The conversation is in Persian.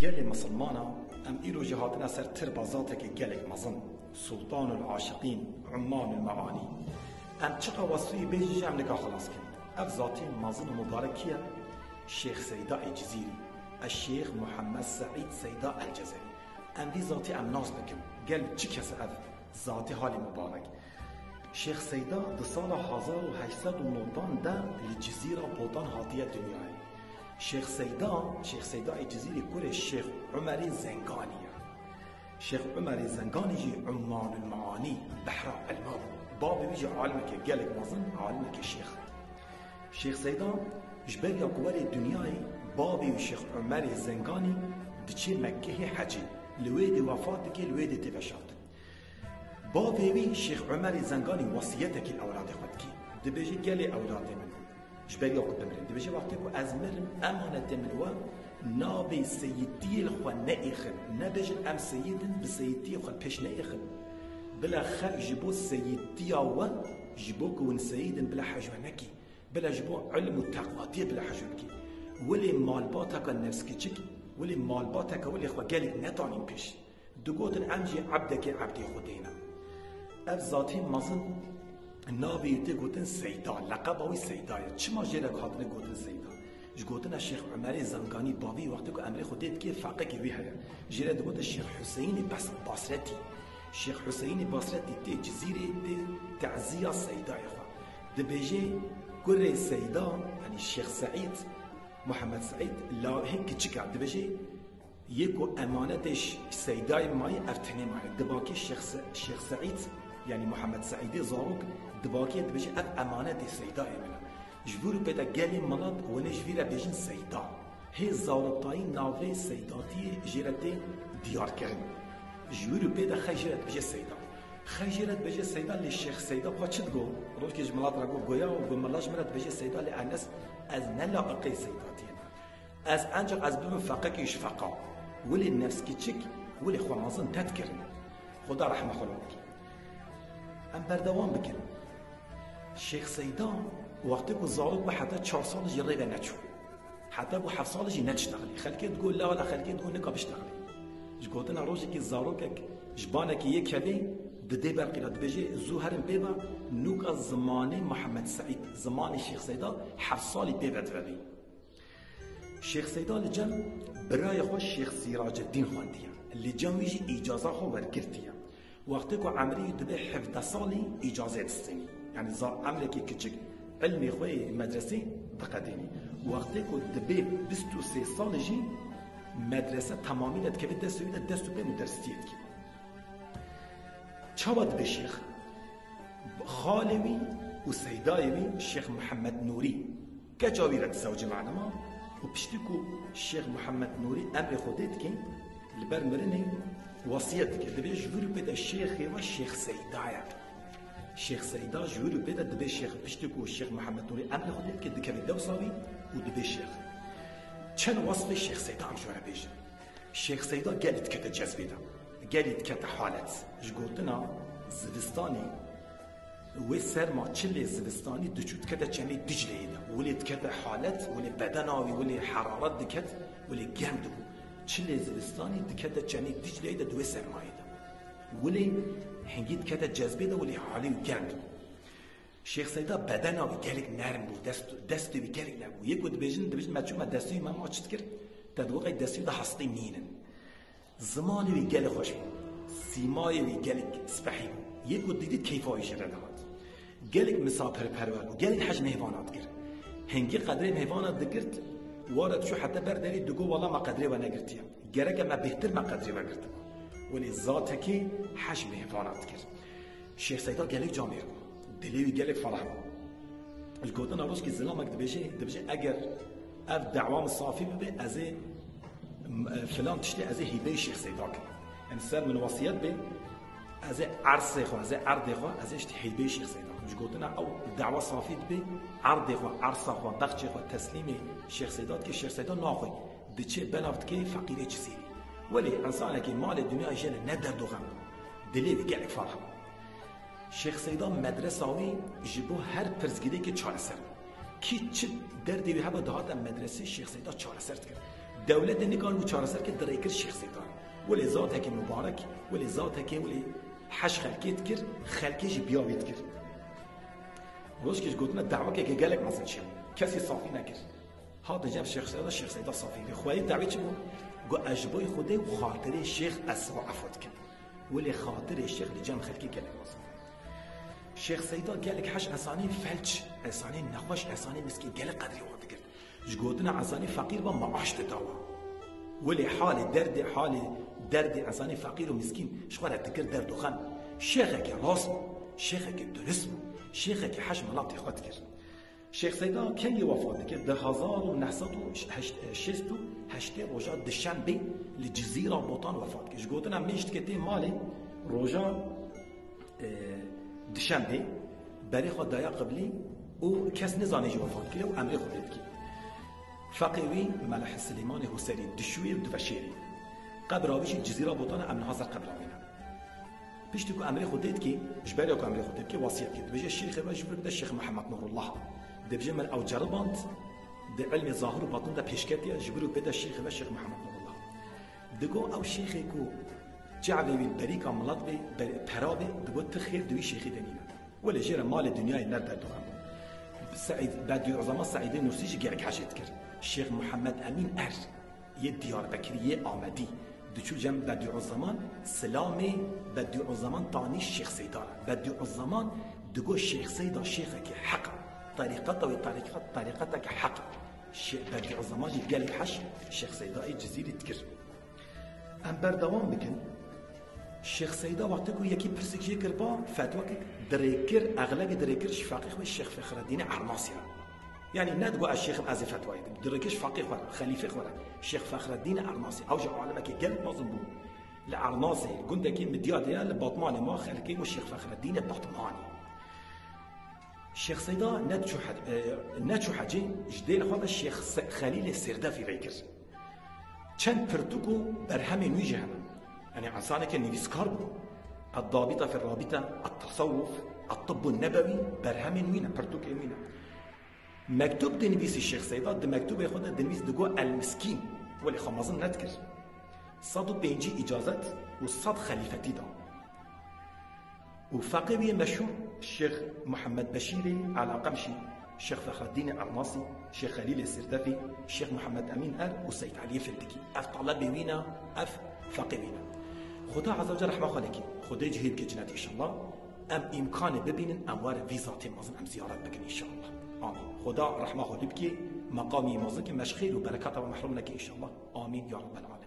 گل مسلمانا ام ایرو جهاتنا سر تربازاته که گلک مزن سلطان العاشقین عمان المعانی ام چقا وصفی بیجی جمع نکا خلاص کن اف ذاتی مزن مبارکیه شیخ سیدا الجزیری الشيخ محمد سعيد سيدا الجزائري ام دي ذاتي ام ناس بكم قال چي كس اف ذاتي حالي مبارك شيخ سيدا دو سال 1890 ده الجزيرة بوطن هاتية دنيا شيخ سيدا الجزيري كوري الشيخ عمري زنگاني شيخ عمري زنگاني جي عمان المعاني بحر الماء باب بيجي عالمك قالك مظن عالمك شيخ سيدا جبال يقوالي الدنيا بابي وشيخ عمر زنگاني دچي مكه حجي لويد وفاتك لويد تبشات بابي وي شيخ عمر زنگاني وصيتك الاولاد خدكي دبيجي قالي اولاد من جبالي قدام دبيجي وقتكو ازمرم امانه من و نابي سيدي الخو نايخن نبجي ام سيد بسيدي خو بيش نايخن بلا خلق جبو سيدي و جبوك ون سيد بلا حجونكي بلا جبو علم التقوى بلا حجونكي ولی مالباتك النفسكي ولی مالباتك ولی خو قالك نتانين بيش دقوتن امجي عبدك عبدي خدينا اف ذاتي مزن نابي تقوتن سيدا لقبوي سيدا چما جيرك هاتن قوتن سيدا جقوتن الشيخ عمري زنگاني بابي وقتك امري خديت كي فاقك ويها جيرا دقوت الشيخ حسين بس بصرتي الشيخ حسين بصرتي تي جزيرة تي تعزية سيدا يا خو دبيجي كوري سيدا يعني الشيخ سعيد محمد سعيد لا هيك تشكا دبجي يكو امانتش سيداي ماي افتني معي دباكي الشيخ سعيد يعني محمد سعيد زاروك دباكي دبجي اف امانه سيداي منا جبور بدا قالي ملات ونجفيرا بيجن سيدا هي زارطاي نافي سيداتي جيرتي ديار كرم جبور بدا خجرت بيجي سيدا خجرت بيجي سيدا للشيخ سيدا باتشت جو روش كي جملات راكو غويا وبملاش مرات بيجي سيدا لانس از نلا اقي سيداتي از انجق از ببن فقك يشفقا ولي النفس كيتشك ولي خو مازن تذكرن خدا رحمه خلوك ام بردوام بكن الشيخ سيدا وقتك الزاروك بحتى 4 سال جري بنتشو حتى ابو 7 سال جي نتشتغلي خلكي تقول لا ولا خلكي تقول نكا بشتغلي جقولنا روجك الزاروكك جبانك يكبي ددي برقي لا دبجي زهر بيبا نوك الزماني محمد سعيد زمان الشيخ سيدا 7 سال بيبا دربي الشيخ سيدا لجم براي خو الشيخ سراج الدين خوانديا اللي جم يجي اجازه خو ورقرتيا وقتكو عمري دبي حفظ صالي اجازه السني يعني زار عمرك كتشك علمي خوي مدرسي بقديني وقتكو دبي 23 سال جي مدرسه تمامی كيف دستو به مدرسيت كي چابد بشيخ خالوي وسيدايوي الشيخ محمد نوري كجاويرة زوج معلمة وبشتكو الشيخ محمد نوري امر خودت كي البرمرني وصيتك دبي جورو بدا الشيخ والشيخ سيدايا الشيخ سيدا جورو بدا دبي الشيخ بشتكو الشيخ محمد نوري امر خودت كي دكبي دوساوي ودبي الشيخ كان وصف الشيخ سيدا ام جوره بيجي الشيخ سيدا قالت كتا جذبيدا قالت كتا حالت جقولتنا زبستاني وسر ما تشلي زبستاني دجوت كتا جمي دجلي ولي كتا حالت ولي بدناوي ولي حرارة دكت ولي جامدو تشلي زبستاني دكتا جمي دجلي دو سر مايدا ولي هنجيت كتا جذبيدا ولي حالي وجامدو الشيخ سيدا بدناوي قالك نرم بو دستو قالك نرم ويكود بيجن ما تشوف دستو ما تذكر تدوقي دستو ده حصتي منين زماني ويقالك خوش سيماي ويقالك سبحي يكود ديديت كيف هاي شردهات قالك مسافر پرور وقالك حجم حيوانات كر هنگي قدري حيوانات دكرت وارد شو حتى برداري دقو والله ما قدري وانا قرتيا قالك ما بهتر ما قدري وانا قرتم ولي ذاتكي حجم حيوانات كر الشيخ سيدا قالك جامير دليل قالك فرح الجودن روش كي زلامك دبيجي اگر اف دعوام الصافي بي ازي فلان تشتي ازي هيبه الشيخ سيداك يعني صار من وصيات بي ازي عرسه خو ازي عرض خو ازي اشتي هيبه الشيخ سيداك مش قلتنا او دعوه صافي بي عرض خو عرسه خو بخش خو تسليمي الشيخ سيداك كي الشيخ سيدا ناخذ دچه بنافت كي فقير جزيري ولي انسان كي مال الدنيا جل ندر دوغم دليل قالك فرح الشيخ سيدا مدرساوي جبو هر پرزگیده که چاره سر کی چه دردی به هوا دهات مدرسه الشيخ سيدا چاره سر کرد دولت نگال و چهار سر که درکر شیخ سیدان ولی ذات که مبارک ولی ذات که ولی حش خلقیت کر خلقیش بیاوید کر روز که گفتم دعوا که گلک مثلا چیم کسی صافی نکرد هذا جاب شیخ سیدا صافی به خوای دعوی چی بود گو اجبای خوده و خاطر شیخ اسوا عفوت کن ولی خاطر شیخ لجام خلقی گلک مثلا شیخ سیدا گلک حش انسانی فلج انسانی نخوش انسانی مسکین گلک قدری وقت کرد جگودنا انسانی فقیر با معاش تداوا ولی حال درد انسانی فقیر و مسکین شخوره تکر درد و خن شیخه که راست شیخه که درست شیخه که حش ملاتی خود کرد شیخ سیدا کی وفات کرد 1968 روزا دشنبه لجزیره بوطان وفات کرد جگودنا میشت که تی مالی روزا دشنبه برای خود دایا قبلی او کس نزانه جو وفات کرد و امر خودت کرد فقيوي ملح سليمان حسيني دشوي ودفشيري قبراويش الجزيرة بوطانا امن هازر قبراوينا بيشتكو امري خودت كي جبالكو امري خودت كي وصية كي بيجي الشيخ باجبر ده الشيخ محمد نور الله ده بيجي من او جربانت ده علم ظاهر وباطن ده بيشكاتيا جبرو بدا الشيخ الشيخ محمد نور الله دقو او شيخيكو جعبي بالبريكا ملات بي برابي دقو تخير دوي شيخي دنينا ولا جيرا مال الدنيا نرد الدخان سعيد بعد عظماء سعيدين نرسيش جالك حاجة تكر الشيخ محمد أمين ديار بكرية آمدي دچو جم بديع الزمان سلامي بديع الزمان طاني الشيخ سيدار بديع الزمان دقو الشيخ سيدا شيخك حق طريقته وطريقتك حق بديع الزمان يقال حش الشيخ سيدا جزيرة تكر ام بردوام بكن الشيخ سيدا وقتكو يكي برسكي كربا فتوى دريكر اغلب دريكرش فقيه الشيخ فخر الدين عرناصي يعني ندقوا الشيخ الازي فتوى دريكرش فقيه ولا خليفه ولا الشيخ فخر الدين عرناصي اوجع علمك قال مظبوط العرناصي قندكي مدياديا الباطماني ما خلكي والشيخ فخر الدين الباطماني الشيخ سيدا نتشو حاجي جديل خالص الشيخ خليل السردافي بيكر كان برتوكو برهمي نويجهم يعني عصانك النفسكار الضابطة في الرابطة التصوف الطب النبوي برهم وينا برتوك وينا مكتوب دنبيس الشيخ سيدات ده مكتوب ياخدها دنبيس دقوا المسكين واللي خمازن نذكر صادو بينجي إجازات وصاد خليفتي دا وفقيه مشهور الشيخ محمد بشيري على قمشي الشيخ فخر الدين العرناصي الشيخ خليل السردافي الشيخ محمد أمين والسيد علي فلتكي أف طلبي وينا أف فقيه وينا خدا عز وجل رحمه خالكي خدا جهيد كجنات إن شاء الله إمكان ببينن أموار فيزات مازن زيارات بكن إن شاء الله آمين خدا رحمه خالكي مقامي مازن مشخير وبركاته ومحروم لك إن شاء الله آمين يا رب العالمين.